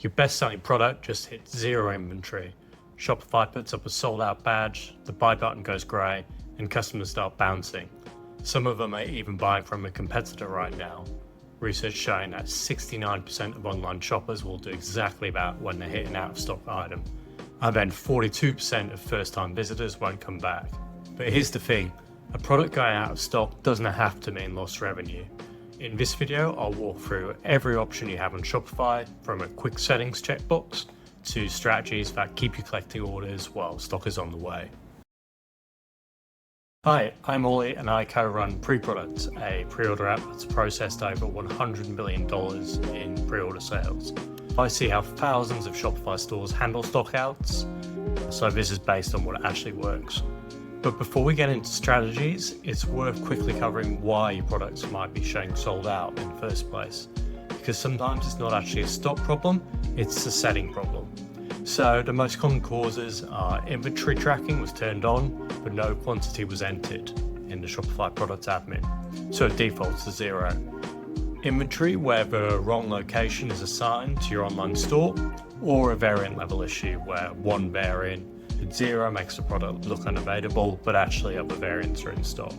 Your best-selling product just hit zero inventory. Shopify puts up a sold-out badge, the buy button goes grey, and customers start bouncing. Some of them are even buying from a competitor right now. Research showing that 69% of online shoppers will do exactly that when they hit an out-of-stock item. And then 42% of first-time visitors won't come back. But here's the thing, a product going out of stock doesn't have to mean lost revenue. In this video, I'll walk through every option you have on Shopify, from a quick settings checkbox to strategies that keep you collecting orders while stock is on the way. Hi, I'm Ollie and I co-run Pre-Product, a pre-order app that's processed over $100 million in pre-order sales. I see how thousands of Shopify stores handle stockouts, so this is based on what actually works. But before we get into strategies, it's worth quickly covering why your products might be showing sold out in the first place. Because sometimes it's not actually a stock problem, it's a setting problem. So the most common causes are inventory tracking was turned on, but no quantity was entered in the Shopify product admin, so it defaults to zero. Inventory where the wrong location is assigned to your online store, or a variant level issue where one variant at zero makes the product look unavailable, but actually other variants are in stock.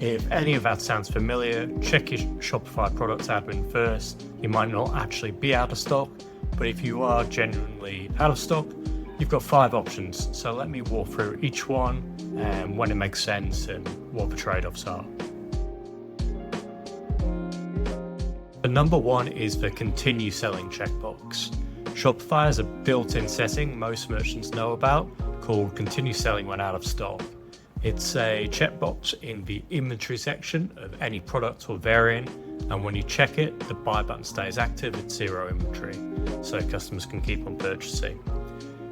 If any of that sounds familiar, check your Shopify product admin first. You might not actually be out of stock, but if you are genuinely out of stock, you've got 5 options. So let me walk through each one and when it makes sense and what the trade-offs are. The number one is the continue selling checkbox. Shopify has a built-in setting most merchants know about called continue selling when out of stock. It's a checkbox in the inventory section of any product or variant, and when you check it, the buy button stays active at zero inventory, so customers can keep on purchasing.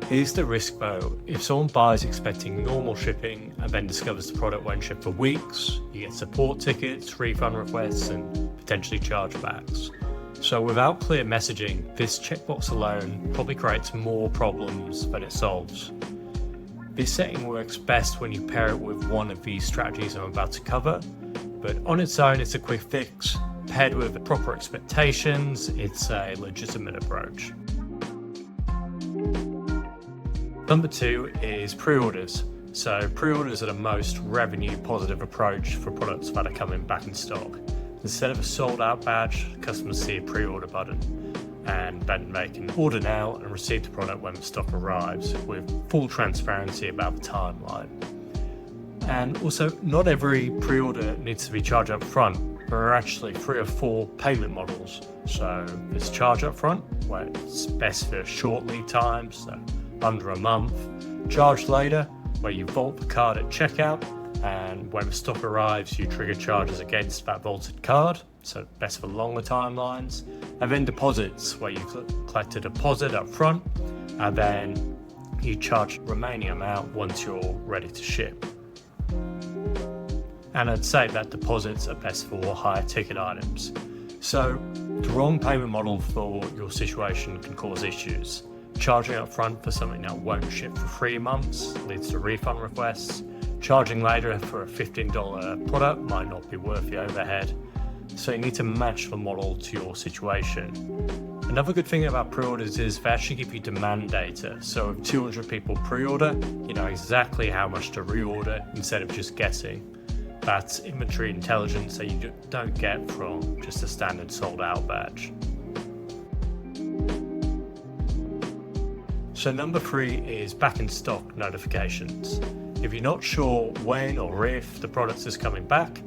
Here's the risk though, if someone buys expecting normal shipping and then discovers the product won't ship for weeks, you get support tickets, refund requests, and potentially chargebacks. So without clear messaging, this checkbox alone probably creates more problems than it solves. This setting works best when you pair it with one of these strategies I'm about to cover, but on its own it's a quick fix. Paired with proper expectations, it's a legitimate approach. Number 2 is pre-orders. So pre-orders are the most revenue positive approach for products that are coming back in stock. Instead of a sold out badge, customers see a pre-order button, and then they can order now and receive the product when the stock arrives with full transparency about the timeline. And also, not every pre-order needs to be charged up front. There are actually 3 or 4 payment models. So there's charge up front, where it's best for short lead times, so under a month. Charge later, where you vault the card at checkout, and when the stock arrives, you trigger charges against that vaulted card, so best for longer timelines. And then deposits, where you collect a deposit up front, and then you charge the remaining amount once you're ready to ship. And I'd say that deposits are best for higher ticket items. So the wrong payment model for your situation can cause issues. Charging up front for something that won't ship for 3 months leads to refund requests. Charging later for a $15 product might not be worth the overhead, so you need to match the model to your situation. Another good thing about pre-orders is they actually give you demand data, so if 200 people pre-order, you know exactly how much to reorder instead of just guessing. That's inventory intelligence that you don't get from just a standard sold out badge. So number 3 is back in stock notifications. If you're not sure when or if the product is coming back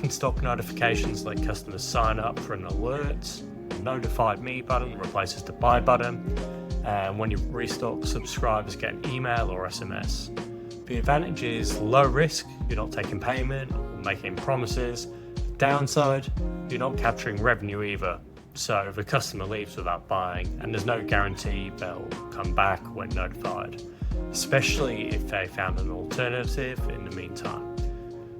in stock notifications let customers sign up for an alert. The Notify Me button replaces the buy button, and when you restock, subscribers get an email or SMS. The advantage is low risk, you're not taking payment or making promises. The downside, you're not capturing revenue either. So if a customer leaves without buying, and there's no guarantee they'll come back when notified, especially if they found an alternative in the meantime.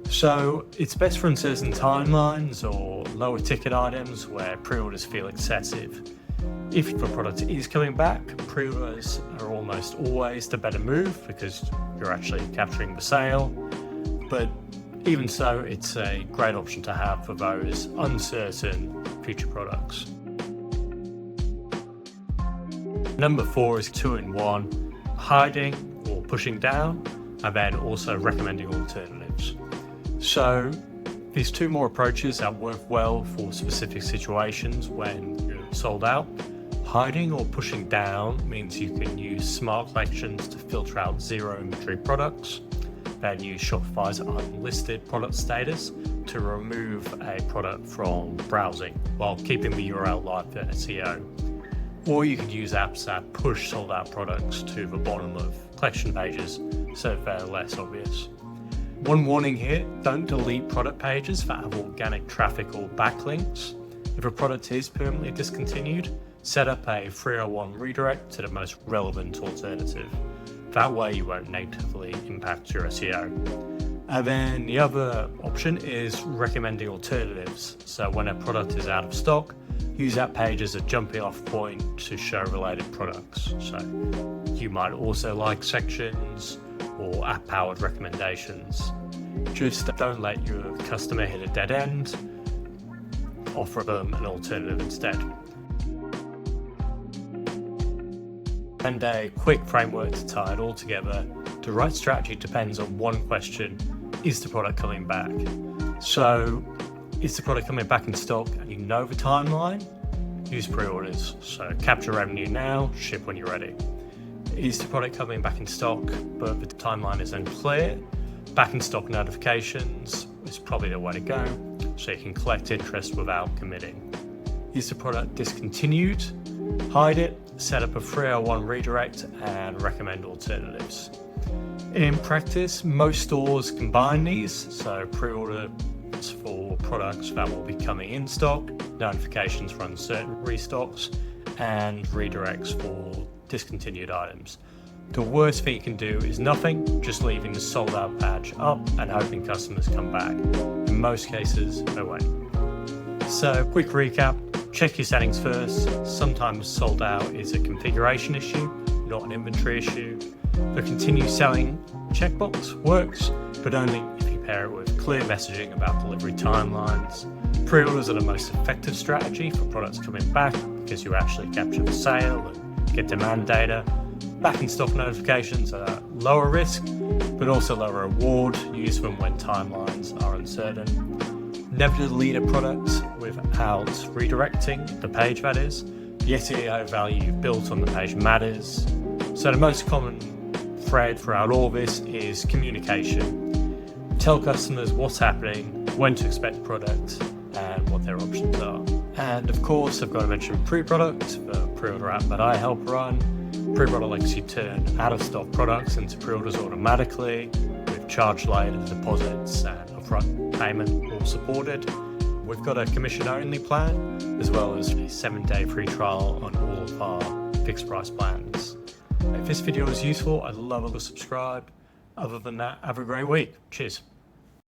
So it's best for uncertain timelines or lower ticket items where pre-orders feel excessive. If the product is coming back, pre-orders are almost always the better move because you're actually capturing the sale. But even so, it's a great option to have for those uncertain future products. Number 4 is 2-in-1, hiding or pushing down, and then also recommending alternatives. So these two more approaches that work well for specific situations when you're sold out. Hiding or pushing down means you can use smart collections to filter out zero inventory products, then use Shopify's unlisted product status to remove a product from browsing while keeping the URL live for SEO. Or you could use apps that push sold out products to the bottom of collection pages so they're less obvious. One warning here, don't delete product pages that have organic traffic or backlinks. If a product is permanently discontinued, set up a 301 redirect to the most relevant alternative. That way you won't negatively impact your SEO. And then the other option is recommending alternatives. So when a product is out of stock, use that page as a jumping off point to show related products. So you might also like sections or app-powered recommendations. Just don't let your customer hit a dead end. Offer them an alternative instead. And a quick framework to tie it all together. The right strategy depends on one question: is the product coming back? So, is the product coming back in stock and you know the timeline? Use pre-orders. So capture revenue now, ship when you're ready. Is the product coming back in stock but the timeline is unclear? Back in stock notifications is probably the way to go, so you can collect interest without committing. Is the product discontinued? Hide it, set up a 301 redirect, and recommend alternatives. In practice, most stores combine these, so pre-order for products that will be coming in stock, notifications for uncertain restocks, and redirects for discontinued items. The worst thing you can do is nothing, just leaving the sold out badge up and hoping customers come back. In most cases, no way. So, quick recap, check your settings first. Sometimes sold out is a configuration issue, not an inventory issue. The continue selling checkbox works, but only if you pair it with clear messaging about delivery timelines. Pre-orders are the most effective strategy for products coming back because you actually capture the sale and get demand data. Back in stock notifications are lower risk, but also lower reward. Use them when timelines are uncertain. Never delete a product without redirecting the page, that is. The SEO value you've built on the page matters. So the most common thread throughout all this is communication. Tell customers what's happening, when to expect the product, and what their options are. And of course, I've got to mention pre-product, the pre-order app that I help run. Pre-order lets you turn out-of-stock products into pre-orders automatically with charge-later deposits and upfront payment all supported. We've got a commission-only plan, as well as a 7-day free trial on all of our fixed-price plans. If this video was useful, I'd love you to subscribe. Other than that, have a great week. Cheers.